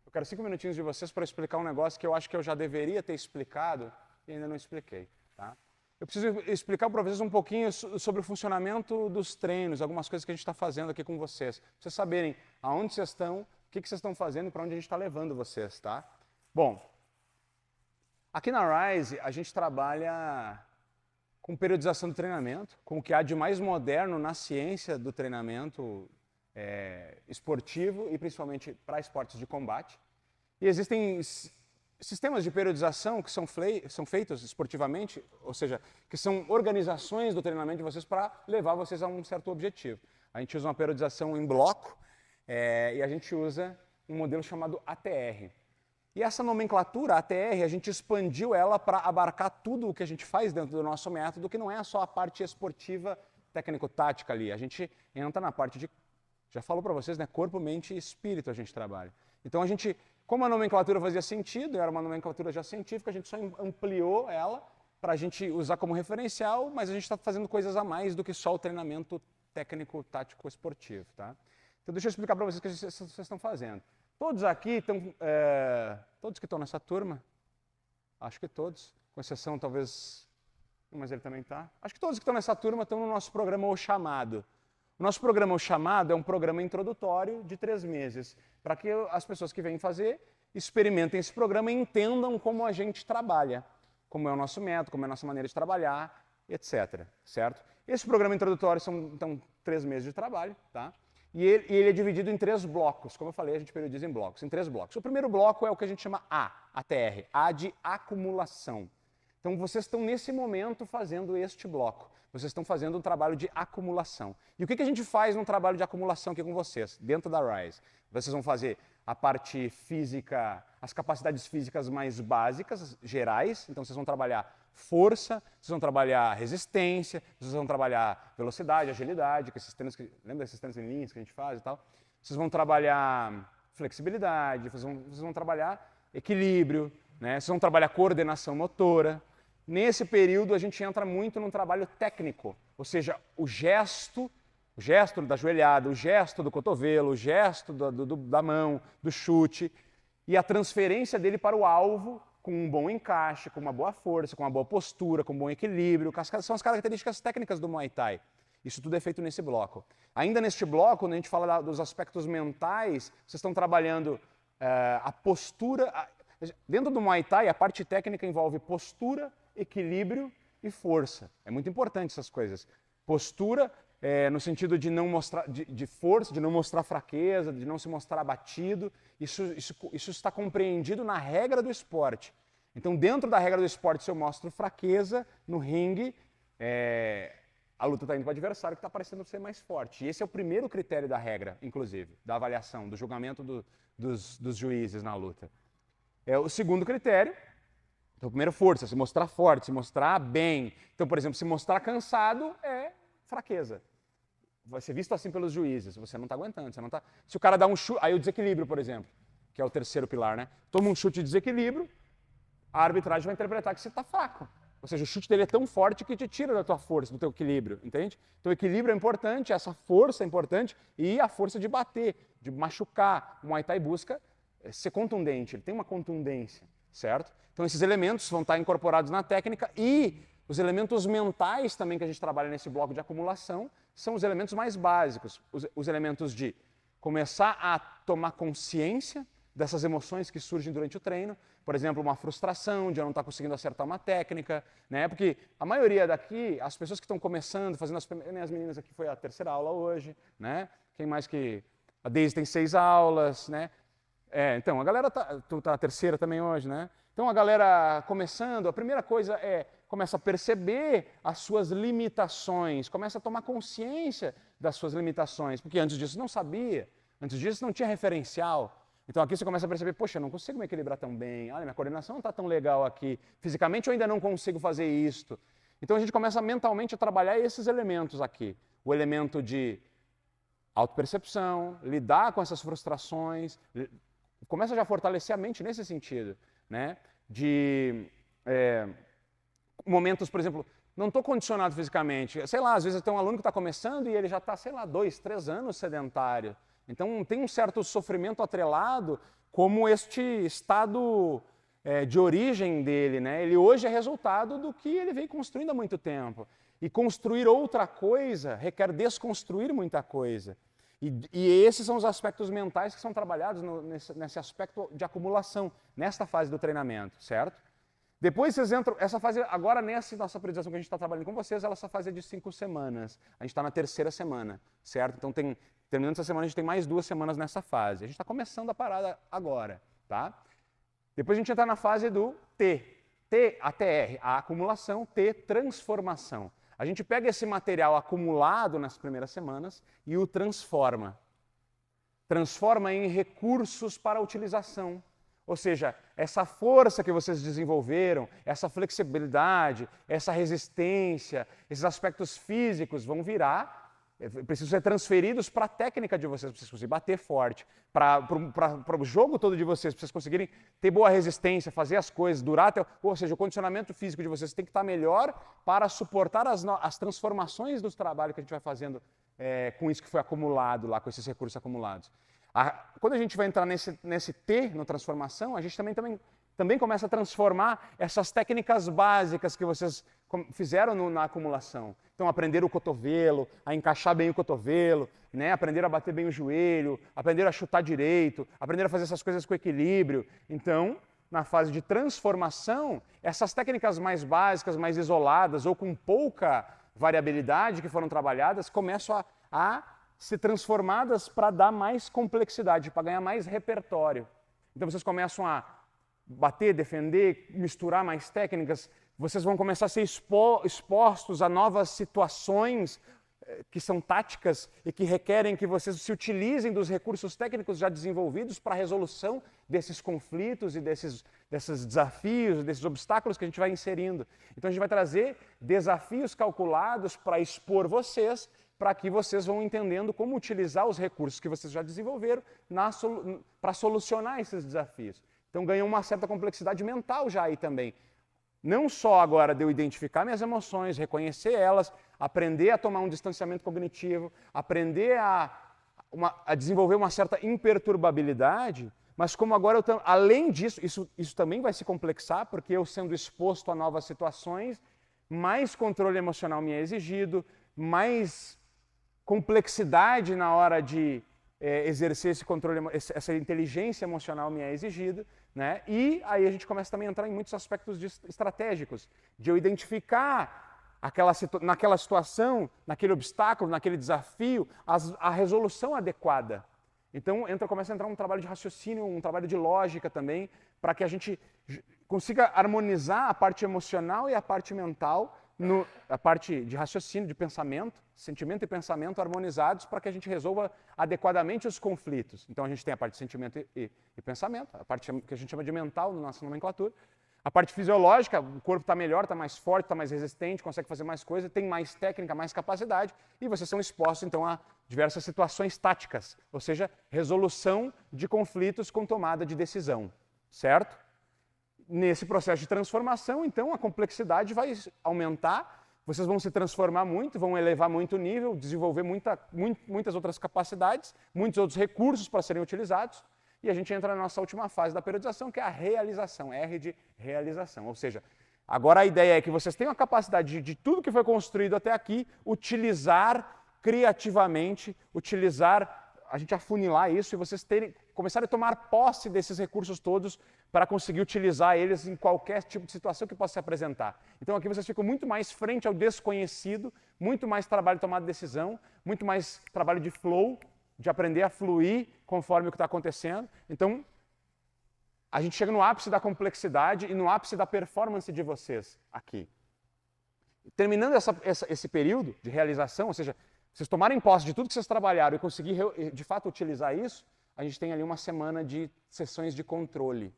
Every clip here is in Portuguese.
Eu quero 5 minutinhos de vocês para explicar um negócio que eu acho que eu já deveria ter explicado e ainda não expliquei. Tá? Eu preciso explicar para vocês um pouquinho sobre o funcionamento dos treinos, algumas coisas que a gente está fazendo aqui com vocês. Para vocês saberem aonde vocês estão, o que vocês estão fazendo e para onde a gente está levando vocês. Tá? Bom, aqui na Rise a gente trabalha com periodização do treinamento, com o que há de mais moderno na ciência do treinamento esportivo e principalmente para esportes de combate. E existem sistemas de periodização que são feitos esportivamente, ou seja, que são organizações do treinamento de vocês para levar vocês a um certo objetivo. A gente usa uma periodização em bloco e a gente usa um modelo chamado ATR. E essa nomenclatura, ATR, a gente expandiu ela para abarcar tudo o que a gente faz dentro do nosso método, que não é só a parte esportiva, técnico-tática ali. A gente entra na parte de, já falou para vocês, né, corpo, mente e espírito a gente trabalha. Então a gente, como a nomenclatura fazia sentido, era uma nomenclatura já científica, a gente só ampliou ela para a gente usar como referencial, mas a gente está fazendo coisas a mais do que só o treinamento técnico-tático esportivo. Tá? Então deixa eu explicar para vocês o que vocês estão fazendo. Todos aqui estão, todos que estão nessa turma, acho que todos, com exceção talvez, mas ele também está. Acho que todos que estão nessa turma estão no nosso programa O Chamado. O nosso programa O Chamado é um programa introdutório de 3 meses, para que as pessoas que vêm fazer experimentem esse programa e entendam como a gente trabalha, como é o nosso método, como é a nossa maneira de trabalhar, etc. Certo? Esse programa introdutório são então 3 meses de trabalho, tá? E ele é dividido em 3 blocos. Como eu falei, a gente periodiza em blocos, em 3 blocos. O primeiro bloco é o que a gente chama ATR, A de acumulação. Então vocês estão nesse momento fazendo este bloco. Vocês estão fazendo um trabalho de acumulação. E o que a gente faz num trabalho de acumulação aqui com vocês, dentro da Rise? Vocês vão fazer a parte física, as capacidades físicas mais básicas, gerais. Então vocês vão trabalhar força, vocês vão trabalhar resistência, vocês vão trabalhar velocidade, agilidade, que esses treinos lembra desses treinos em linhas que a gente faz e tal? Vocês vão trabalhar flexibilidade, vocês vão trabalhar equilíbrio, né? Vocês vão trabalhar coordenação motora. Nesse período a gente entra muito num trabalho técnico, ou seja, o gesto da joelhada, o gesto do cotovelo, o gesto da mão, do chute e a transferência dele para o alvo com um bom encaixe, com uma boa força, com uma boa postura, com um bom equilíbrio, são as características técnicas do Muay Thai. Isso tudo é feito nesse bloco. Ainda neste bloco, quando a gente fala dos aspectos mentais, vocês estão trabalhando a postura. Dentro do Muay Thai, a parte técnica envolve postura, equilíbrio e força. É muito importante essas coisas. Postura, no sentido de não mostrar de força, de não mostrar fraqueza, de não se mostrar abatido. Isso está compreendido na regra do esporte. Então, dentro da regra do esporte, se eu mostro fraqueza no ringue, a luta está indo para o adversário que está parecendo ser mais forte. E esse é o primeiro critério da regra, inclusive, da avaliação, do julgamento dos juízes na luta. O segundo critério, então, primeiro força, se mostrar forte, se mostrar bem. Então, por exemplo, se mostrar cansado é fraqueza. Vai ser visto assim pelos juízes, você não está aguentando, você não tá... Se o cara dá um chute, aí o desequilíbrio, por exemplo, que é o terceiro pilar, né? Toma um chute de desequilíbrio, a arbitragem vai interpretar que você está fraco. Ou seja, o chute dele é tão forte que te tira da tua força, do teu equilíbrio, entende? Então o equilíbrio é importante, essa força é importante e a força de bater, de machucar. O Muay Thai busca ser contundente, ele tem uma contundência, certo? Então esses elementos vão estar incorporados na técnica e os elementos mentais também que a gente trabalha nesse bloco de acumulação são os elementos mais básicos, os elementos de começar a tomar consciência dessas emoções que surgem durante o treino, por exemplo, uma frustração de eu não estar conseguindo acertar uma técnica, né? Porque a maioria daqui, as pessoas que estão começando, fazendo as meninas aqui foi a 3ª aula hoje, né? Quem mais que... A Daisy tem 6 aulas, né? Então, a galera tu tá a 3ª também hoje, né? Então, a galera começando, a primeira coisa começa a perceber as suas limitações, começa a tomar consciência das suas limitações, porque antes disso não sabia, antes disso não tinha referencial. Então aqui você começa a perceber, poxa, eu não consigo me equilibrar tão bem, olha, minha coordenação não está tão legal aqui, fisicamente eu ainda não consigo fazer isto. Então a gente começa mentalmente a trabalhar esses elementos aqui, o elemento de autopercepção, lidar com essas frustrações, começa já a fortalecer a mente nesse sentido, né? De momentos, por exemplo, não estou condicionado fisicamente, sei lá, às vezes tem um aluno que está começando e ele já está, sei lá, 2, 3 anos sedentário. Então tem um certo sofrimento atrelado como este estado de origem dele, né? Ele hoje é resultado do que ele vem construindo há muito tempo. E construir outra coisa requer desconstruir muita coisa. E esses são os aspectos mentais que são trabalhados nesse aspecto de acumulação, nesta fase do treinamento, certo? Depois vocês entram, essa fase, agora nessa nossa apresentação que a gente está trabalhando com vocês, essa fase é de 5 semanas. A gente está na 3ª semana, certo? Então, terminando essa semana, a gente tem mais 2 semanas nessa fase. A gente está começando a parada agora, tá? Depois a gente entra na fase do T. T, a TR, a acumulação, T, transformação. A gente pega esse material acumulado nas primeiras semanas e o transforma. Transforma em recursos para utilização. Ou seja, essa força que vocês desenvolveram, essa flexibilidade, essa resistência, esses aspectos físicos vão virar, precisam ser transferidos para a técnica de vocês, para vocês conseguirem bater forte, para o jogo todo de vocês, para vocês conseguirem ter boa resistência, fazer as coisas, durar até... Ou seja, o condicionamento físico de vocês tem que estar melhor para suportar as transformações dos trabalhos que a gente vai fazendo com isso que foi acumulado lá, com esses recursos acumulados. Quando a gente vai entrar nesse T, na transformação, a gente também começa a transformar essas técnicas básicas que vocês fizeram na acumulação. Então, aprender o cotovelo, a encaixar bem o cotovelo, né? Aprender a bater bem o joelho, aprender a chutar direito, aprender a fazer essas coisas com equilíbrio. Então, na fase de transformação, essas técnicas mais básicas, mais isoladas ou com pouca variabilidade que foram trabalhadas, começam a ser transformadas para dar mais complexidade, para ganhar mais repertório. Então vocês começam a bater, defender, misturar mais técnicas, vocês vão começar a ser expostos a novas situações que são táticas e que requerem que vocês se utilizem dos recursos técnicos já desenvolvidos para a resolução desses conflitos e desses desafios, desses obstáculos que a gente vai inserindo. Então a gente vai trazer desafios calculados para expor vocês, para que vocês vão entendendo como utilizar os recursos que vocês já desenvolveram para solucionar esses desafios. Então ganha uma certa complexidade mental já aí também. Não só agora de eu identificar minhas emoções, reconhecer elas, aprender a tomar um distanciamento cognitivo, aprender a desenvolver uma certa imperturbabilidade, mas como agora, além disso, isso também vai se complexar, porque eu sendo exposto a novas situações, mais controle emocional me é exigido, mais complexidade na hora de exercer esse controle, essa inteligência emocional me é exigida, né? E aí a gente começa também a entrar em muitos aspectos estratégicos, de eu identificar naquela situação, naquele obstáculo, naquele desafio, a resolução adequada. Então começa a entrar um trabalho de raciocínio, um trabalho de lógica também, para que a gente consiga harmonizar a parte emocional e a parte mental, a parte de raciocínio, de pensamento, sentimento e pensamento harmonizados para que a gente resolva adequadamente os conflitos. Então a gente tem a parte de sentimento e pensamento, a parte que a gente chama de mental na nossa nomenclatura. A parte fisiológica, o corpo está melhor, está mais forte, está mais resistente, consegue fazer mais coisa, tem mais técnica, mais capacidade, e vocês são expostos então a diversas situações táticas, ou seja, resolução de conflitos com tomada de decisão, certo? Nesse processo de transformação, então, a complexidade vai aumentar, vocês vão se transformar muito, vão elevar muito o nível, desenvolver muitas outras capacidades, muitos outros recursos para serem utilizados, e a gente entra na nossa última fase da periodização, que é a realização, R de realização. Ou seja, agora a ideia é que vocês tenham a capacidade de tudo que foi construído até aqui, utilizar criativamente, a gente afunilar isso e vocês começarem a tomar posse desses recursos todos para conseguir utilizar eles em qualquer tipo de situação que possa se apresentar. Então aqui vocês ficam muito mais frente ao desconhecido, muito mais trabalho de tomada de decisão, muito mais trabalho de flow, de aprender a fluir conforme o que está acontecendo. Então, a gente chega no ápice da complexidade e no ápice da performance de vocês aqui. Terminando esse período de realização, ou seja, vocês tomarem posse de tudo que vocês trabalharam e conseguir, de fato, utilizar isso, a gente tem ali uma semana de sessões de controle.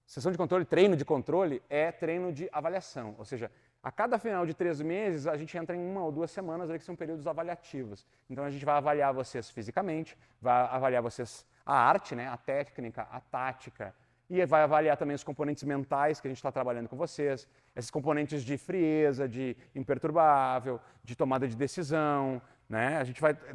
Sessão de controle, treino de controle, é treino de avaliação. Ou seja, a cada final de 3 meses, a gente entra em 1 ou 2 semanas ali, que são períodos avaliativos. Então, a gente vai avaliar vocês fisicamente, vai avaliar vocês a arte, né, a técnica, a tática, e vai avaliar também os componentes mentais que a gente está trabalhando com vocês, esses componentes de frieza, de imperturbável, de tomada de decisão, né?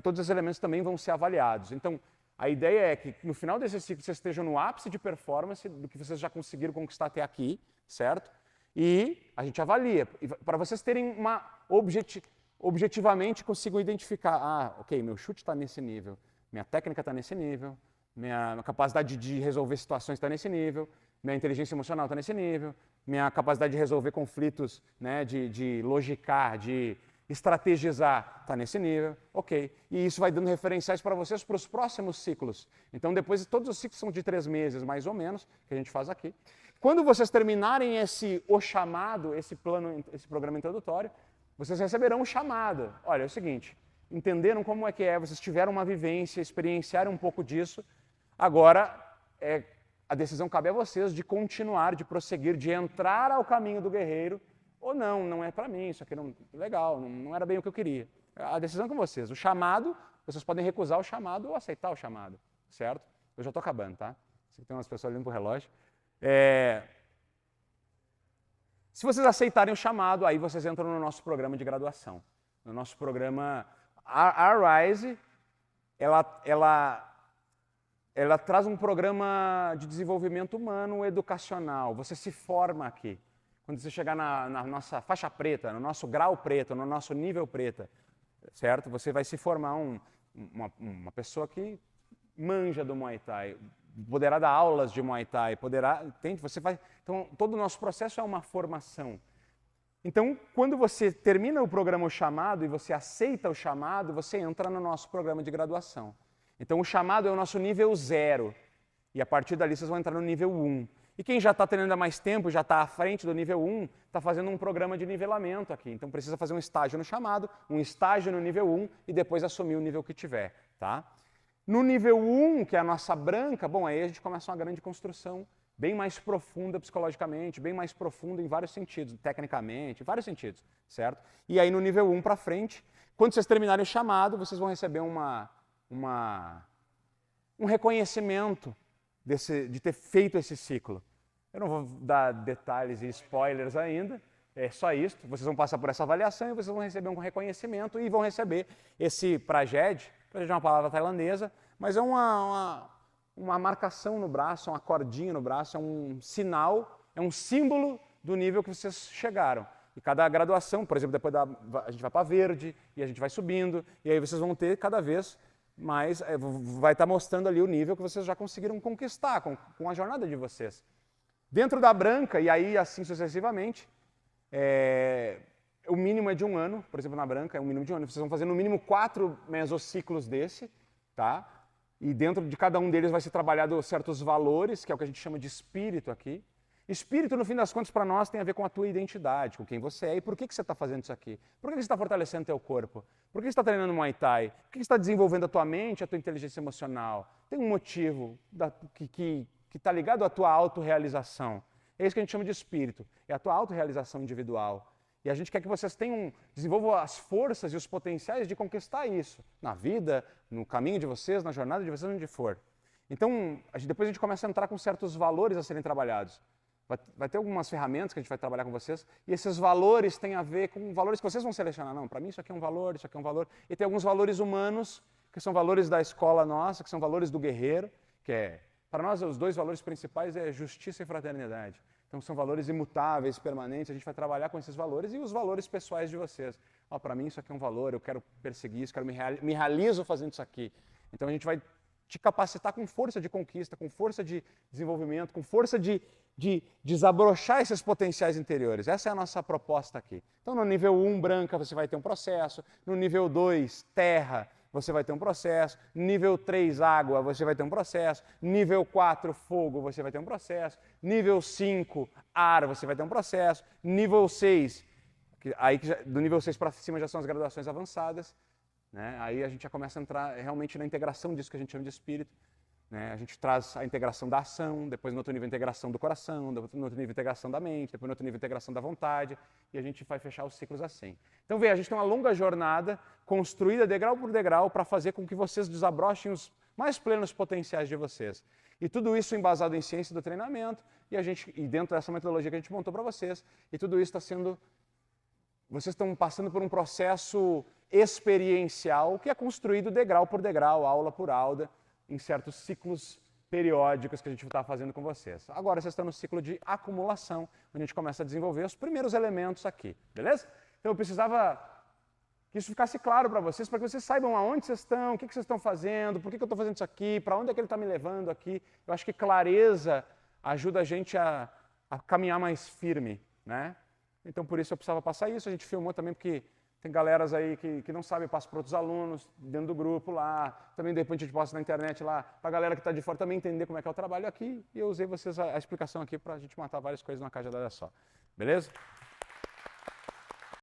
Todos esses elementos também vão ser avaliados. Então, A ideia é que no final desse ciclo vocês estejam no ápice de performance do que vocês já conseguiram conquistar até aqui, certo? E a gente avalia, para vocês terem uma objetivamente consigam identificar, ok, meu chute está nesse nível, minha técnica está nesse nível, minha capacidade de resolver situações está nesse nível, minha inteligência emocional está nesse nível, minha capacidade de resolver conflitos, né, de logicar, de estrategizar, está nesse nível, ok. E isso vai dando referenciais para vocês para os próximos ciclos. Então, depois, todos os ciclos são de 3 meses, mais ou menos, que a gente faz aqui. Quando vocês terminarem o chamado, esse programa introdutório, vocês receberão um chamado. Olha, é o seguinte, entenderam como é que é, vocês tiveram uma vivência, experienciaram um pouco disso, agora a decisão cabe a vocês de continuar, de prosseguir, de entrar ao caminho do guerreiro, ou não é para mim, isso aqui não legal, não era bem o que eu queria. A decisão é com vocês. O chamado, vocês podem recusar o chamado ou aceitar o chamado, certo? Eu já estou acabando, tá? Tem umas pessoas olhando para o relógio. Se vocês aceitarem o chamado, aí vocês entram no nosso programa de graduação. No nosso programa, a Rise, ela traz um programa de desenvolvimento humano educacional. Você se forma aqui. Quando você chegar na nossa faixa preta, no nosso grau preto, no nosso nível preta, certo? Você vai se formar uma pessoa que manja do Muay Thai, poderá dar aulas de Muay Thai, entende? Então, todo o nosso processo é uma formação. Então, quando você termina o programa O Chamado e você aceita o chamado, você entra no nosso programa de graduação. Então, o chamado é o nosso nível 0. E a partir dali vocês vão entrar no nível 1. E quem já está treinando há mais tempo, já está à frente do nível 1, está fazendo um programa de nivelamento aqui. Então, precisa fazer um estágio no chamado, um estágio no nível 1 e depois assumir o nível que tiver, tá? No nível 1, que é a nossa branca, bom, aí a gente começa uma grande construção bem mais profunda psicologicamente, bem mais profunda em vários sentidos, tecnicamente, em vários sentidos, certo? E aí no nível 1 para frente, quando vocês terminarem o chamado, vocês vão receber um reconhecimento de ter feito esse ciclo. Eu não vou dar detalhes e spoilers ainda, é só isso. Vocês vão passar por essa avaliação e vocês vão receber um reconhecimento e vão receber esse Prajed é uma palavra tailandesa, mas é uma marcação no braço, uma cordinha no braço, é um sinal, é um símbolo do nível que vocês chegaram. E cada graduação, por exemplo, depois a gente vai para verde e a gente vai subindo, e aí vocês vão ter cada vez mais, vai estar mostrando ali o nível que vocês já conseguiram conquistar com a jornada de vocês. Dentro da branca, e aí assim sucessivamente, o mínimo é de 1 ano, por exemplo, na branca é um mínimo de 1 ano. Vocês vão fazer no mínimo 4 mesociclos desse, tá? E dentro de cada um deles vai ser trabalhado certos valores, que é o que a gente chama de espírito aqui. Espírito, no fim das contas, para nós tem a ver com a tua identidade, com quem você é e por que você está fazendo isso aqui. Por que você está fortalecendo o teu corpo? Por que você está treinando Muay Thai? Por que você está desenvolvendo a tua mente, a tua inteligência emocional? Tem um motivo que está ligado à tua autorrealização. É isso que a gente chama de espírito, é a tua autorrealização individual. E a gente quer que vocês desenvolvam as forças e os potenciais de conquistar isso, na vida, no caminho de vocês, na jornada de vocês, onde for. Então, depois a gente começa a entrar com certos valores a serem trabalhados. Vai ter algumas ferramentas que a gente vai trabalhar com vocês, e esses valores têm a ver com valores que vocês vão selecionar. Não, para mim isso aqui é um valor, isso aqui é um valor. E tem alguns valores humanos, que são valores da escola nossa, que são valores do guerreiro, para nós, os 2 valores principais é justiça e fraternidade. Então, são valores imutáveis, permanentes, a gente vai trabalhar com esses valores e os valores pessoais de vocês. Para mim, isso aqui é um valor, eu quero perseguir isso, me realizo fazendo isso aqui. Então, a gente vai te capacitar com força de conquista, com força de desenvolvimento, com força de desabrochar esses potenciais interiores. Essa é a nossa proposta aqui. Então, no nível 1, branca, você vai ter um processo. No nível 2, terra, você vai ter um processo. Nível 3, água, você vai ter um processo. Nível 4, fogo, você vai ter um processo. Nível 5, ar, você vai ter um processo. Nível 6, do nível 6 para cima já são as graduações avançadas. Né? Aí a gente já começa a entrar realmente na integração disso que a gente chama de espírito. Né? A gente traz a integração da ação, depois no outro nível a integração do coração, no outro nível a integração da mente, depois no outro nível a integração da vontade, e a gente vai fechar os ciclos assim. Então, veja, a gente tem uma longa jornada construída degrau por degrau para fazer com que vocês desabrochem os mais plenos potenciais de vocês. E tudo isso embasado em ciência do treinamento, e dentro dessa metodologia que a gente montou para vocês, e tudo isso está sendo... Vocês estão passando por um processo experiencial que é construído degrau por degrau, aula por aula, em certos ciclos periódicos que a gente está fazendo com vocês. Agora vocês estão no ciclo de acumulação, onde a gente começa a desenvolver os primeiros elementos aqui, beleza? Então eu precisava que isso ficasse claro para vocês saibam aonde vocês estão, o que vocês estão fazendo, por que eu estou fazendo isso aqui, para onde é que ele está me levando aqui. Eu acho que clareza ajuda a gente a caminhar mais firme, né? Então por isso eu precisava passar isso, a gente filmou também porque tem galeras aí que não sabem, passa para outros alunos dentro do grupo lá, também de repente a gente posta na internet lá, para a galera que está de fora também entender como é que é o trabalho aqui, e eu usei vocês a explicação aqui para a gente matar várias coisas numa caixa só, beleza?